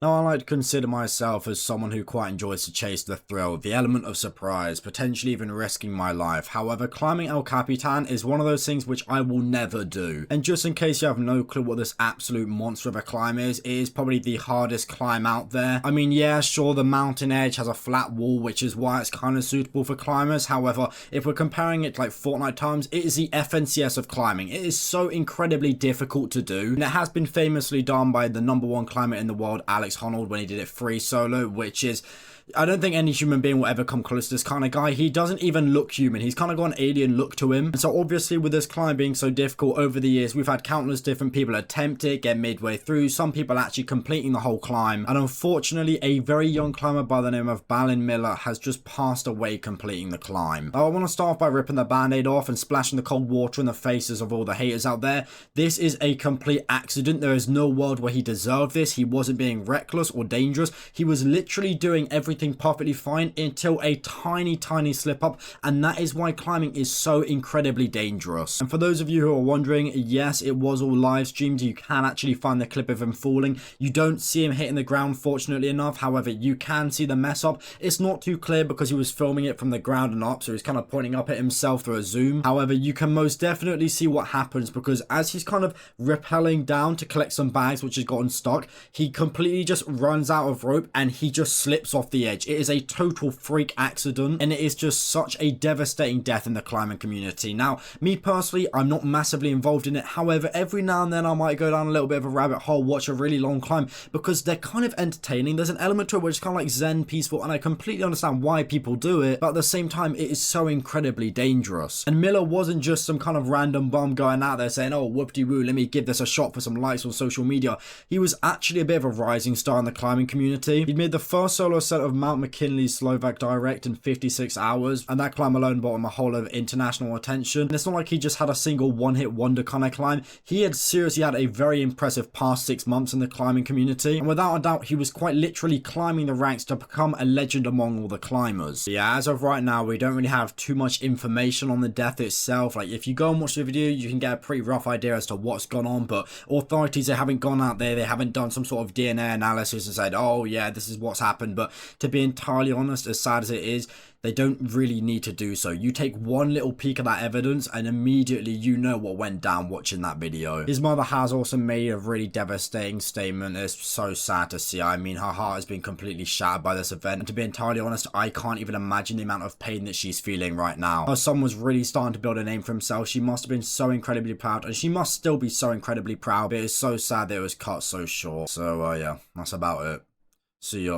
Now, I like to consider myself as someone who quite enjoys to chase the thrill, the element of surprise, potentially even risking my life. However, climbing El Capitan is one of those things which I will never do. And just in case you have no clue what this absolute monster of a climb is, it is probably the hardest climb out there. I mean, yeah, sure, the mountain edge has a flat wall, which is why it's kind of suitable for climbers. However, if we're comparing it to like Fortnite times, it is the FNCS of climbing. It is so incredibly difficult to do, and it has been famously done by the #1 climber in the world, Alex Honnold, when he did it free solo, which is, I don't think any human being will ever come close to this kind of guy. He doesn't even look human. He's kind of got an alien look to him. And so obviously with this climb being so difficult over the years, we've had countless different people attempt it, get midway through, some people actually completing the whole climb. And unfortunately, a very young climber by the name of Balin Miller has just passed away completing the climb. Now, I want to start off by ripping the band-aid off and splashing the cold water in the faces of all the haters out there. This is a complete accident. There is no world where he deserved this. He wasn't being reckless or dangerous. He was literally doing everything perfectly fine until a tiny slip up, and that is why climbing is so incredibly dangerous. And for those of you who are wondering, yes, it was all live streamed. You can actually find the clip of him falling. You don't see him hitting the ground, fortunately enough. However, you can see the mess up. It's not too clear because he was filming it from the ground and up, so he's kind of pointing up at himself through a zoom. However, you can most definitely see what happens, because as he's kind of rappelling down to collect some bags which has gotten stuck, he completely just runs out of rope and he just slips off the edge. It is a total freak accident, and it is just such a devastating death in the climbing community. Now, me personally, I'm not massively involved in it. However, every now and then I might go down a little bit of a rabbit hole, watch a really long climb, because they're kind of entertaining. There's an element to it which is kind of like zen, peaceful, and I completely understand why people do it, but at the same time, it is so incredibly dangerous. And Miller wasn't just some kind of random bum going out there saying, oh, whoop-de-woo, let me give this a shot for some likes on social media. He was actually a bit of a rising star in the climbing community. He'd made the first solo set of Mount McKinley's Slovak Direct in 56 hours, and that climb alone brought him a whole of international attention. And it's not like he just had a single one-hit wonder kind of climb. He had seriously had a very impressive past 6 months in the climbing community, and without a doubt, he was quite literally climbing the ranks to become a legend among all the climbers. But yeah, as of right now, we don't really have too much information on the death itself. Like, if you go and watch the video, you can get a pretty rough idea as to what's gone on, but authorities, they haven't gone out there, they haven't done some sort of DNA analysis and said, oh yeah, this is what's happened. But to be entirely honest, as sad as it is, they don't really need to do so. You take one little peek at that evidence and immediately you know what went down watching that video. His mother has also made a really devastating statement. It's so sad to see. I mean, her heart has been completely shattered by this event. And to be entirely honest, I can't even imagine the amount of pain that she's feeling right now. Her son was really starting to build a name for himself. She must have been so incredibly proud, and she must still be so incredibly proud. But it's so sad that it was cut so short. So yeah, that's about it. See ya.